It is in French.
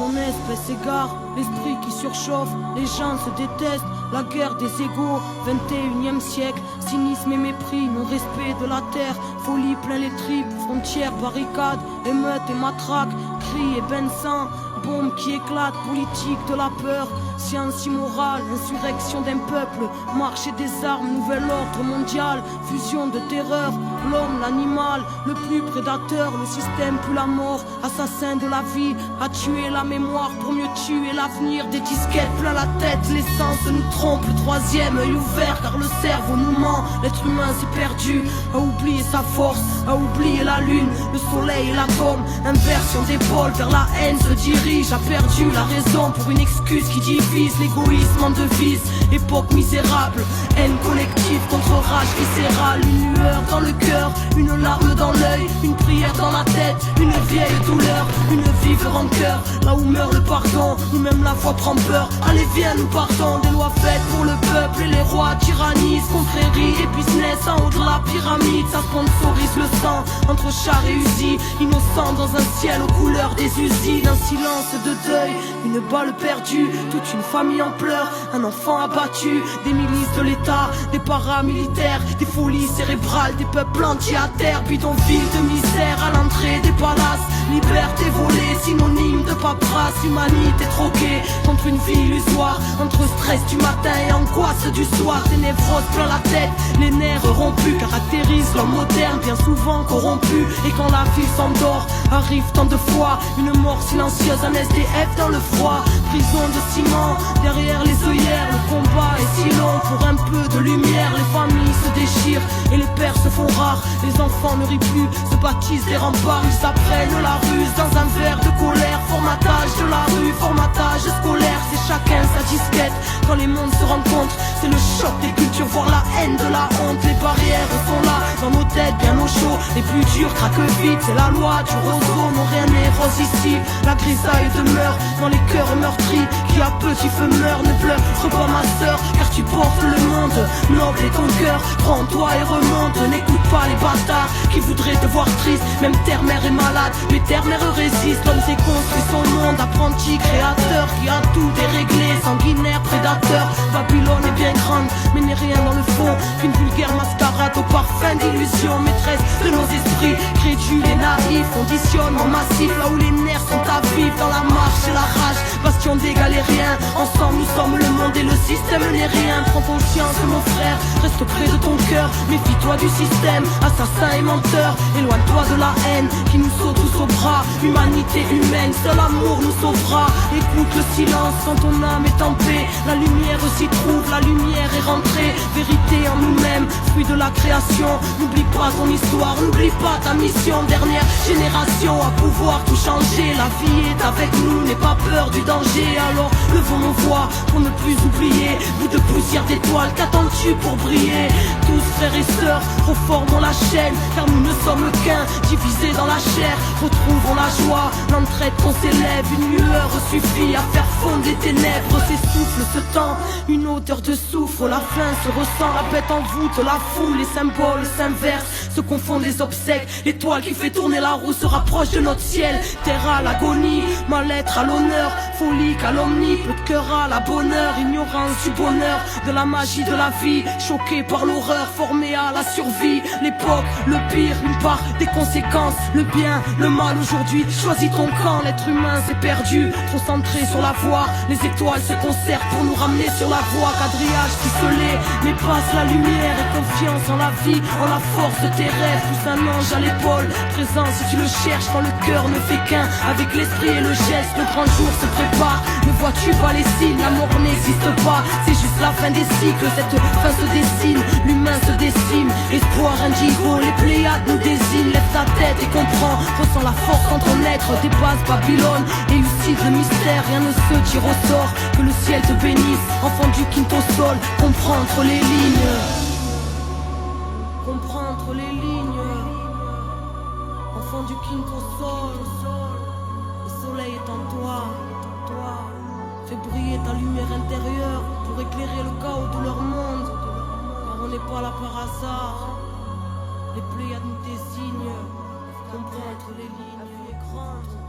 Ton espèce s'égare, l'esprit qui surchauffe, les gens se détestent, la guerre des égaux, 21e siècle, cynisme et mépris, non-respect de la terre, folie plein les tripes, frontières, barricades, émeutes et matraques, cris et bains de sang, bombes qui éclatent, politique de la peur, science immorale, insurrection d'un peuple, marché des armes, nouvel ordre mondial, fusion de terreur, l'homme, l'animal, le plus prédateur, le système plus la mort, assassin de la vie, a tué la mémoire pour mieux tuer l'avenir, des disquettes plein la tête, l'essence nous trompe, le troisième œil ouvert car le cerveau nous ment, l'être humain s'est perdu, a oublié sa force, a oublié la lune, le soleil et l'atome, inversion d'épaule vers la haine se dirige, a perdu la raison pour une excuse qui divise, l'égoïsme en devise, époque misérable, haine collective contre rage viscérale, une lueur dans le cœur, une larme dans l'œil, une prière dans la tête, une vieille douleur, une vive rancœur, là où meurt le pardon, où même la foi prend peur, allez viens nous partons, des lois faites pour le peuple et les rois tyrannisent, confrérie et business en haut de la pyramide, ça sponsorise le sang, entre chars et usines, innocents dans un ciel aux couleurs des usines, un silence de deuil, une balle perdue, toute une famille en pleurs, un enfant abattu, des milices de l'État, des paramilitaires, des folies cérébrales, des peuples entiers à terre, bidonville de misère à l'entrée des palaces, liberté volée, synonyme de paperasse, humanité troquée contre une vie illusoire, entre stress du matin et angoisse du soir, des névroses plein la tête, les nerfs rompus caractérisent l'homme moderne, bien souvent corrompu, et quand la vie s'endort, arrive tant de fois, une mort silencieuse, un SDF dans le froid, prison de ciment, derrière les œillères, le combat est si long, pour un peu de lumière, les familles se déchirent, et les pères se font rares, les enfants ne rient plus, se baptisent des remparts, ils apprennent la ruse dans un verre de colère, formatage de la rue, formatage scolaire, c'est chacun sa disquette, quand les mondes se rencontrent, c'est le choc des cultures, voir la haine de la honte, les barrières sont là, dans nos têtes bien au chaud, les plus durs craquent vite, c'est la loi du roseau, non rien n'est rose ici, la grisaille demeure dans les cœurs meurtris, qui à petit feu meurt, ne pleure pas ma sœur, car tu portes le monde, noble est ton cœur, prends-toi et remonte, n'écoute pas les bâtards, qui voudraient te voir triste, même terre-mère est malade, mais terre-mère résiste, l'homme s'est construit son monde, apprenti, créateur, qui a tout déréglé, sanguinaire, prédateur, Babylone est bien grande, mais n'est rien dans le fond, qu'une vulgaire mascarade au parfum d'illusion, maîtresse de nos esprits, crédules et naïfs, conditionnement massif, là où les nerfs sont à vivre, dans la marche et la rage, bastion d'égal et rien, ensemble nous sommes le monde et le système n'est rien, prends conscience mon frère, reste près de ton cœur, méfie-toi du système, assassin et menteur, éloigne-toi de la haine, qui nous saute tous au bras, humanité humaine, seul amour nous sauvera, écoute le silence quand ton âme est en paix, la lumière s'y trouve, la lumière est rentrée, vérité en nous-mêmes, fruit de la création, n'oublie pas ton histoire, n'oublie pas ta mission, dernière génération à pouvoir tout changer, la vie est avec nous, n'aie pas peur du danger, alors levons nos voix pour ne plus oublier, bout de poussière d'étoiles, qu'attends-tu pour briller, tous frères et sœurs, reformons la chaîne, car nous ne sommes qu'un, divisés dans la chair, retrouvons la joie, l'entraide qu'on s'élève, une lueur suffit à faire fondre les ténèbres, s'essouffle ce temps, une odeur de soufre, la faim se ressent, la bête en voûte, la foule, les symboles s'inversent, se confondent les obsèques, l'étoile qui fait tourner la roue se rapproche de notre ciel, terre à l'agonie, mal-être à l'honneur, folie, calomnie, peu de cœur à la bonheur, ignorance du bonheur, de la magie de la vie, choqué par l'horreur, formé à la survie, l'époque, le pire, une part des conséquences, le bien, le mal aujourd'hui, choisis ton camp, l'être humain s'est perdu, trop centré sur la voie, les étoiles se concertent pour nous ramener sur la voie, quadrillage ficelé, mais passe la lumière et confiance en la vie, en la force de tes rêves, pousse un ange à l'épaule, présent si tu le cherches quand le cœur ne fait qu'un, avec l'esprit et le geste, le grand jour se prépare, ne vois-tu pas les signes, la mort n'existe pas, c'est juste la fin des cycles, cette fin se dessine, l'humain se décime, espoir indigo, les Pléiades nous désignent, lève ta tête et comprends, ressens la force quand ton être dépasse Babylone, élucide le mystère, rien ne se tire au sort, que le ciel te bénisse, enfant du quinto sol, comprends entre les lignes, comprends entre les lignes, enfant du quinto sol, le soleil est en toi, fais briller ta lumière intérieure pour éclairer le chaos de leur monde, car on n'est pas là par hasard, les Pléiades nous désignent, comprends entre les lignes, la vie est grande.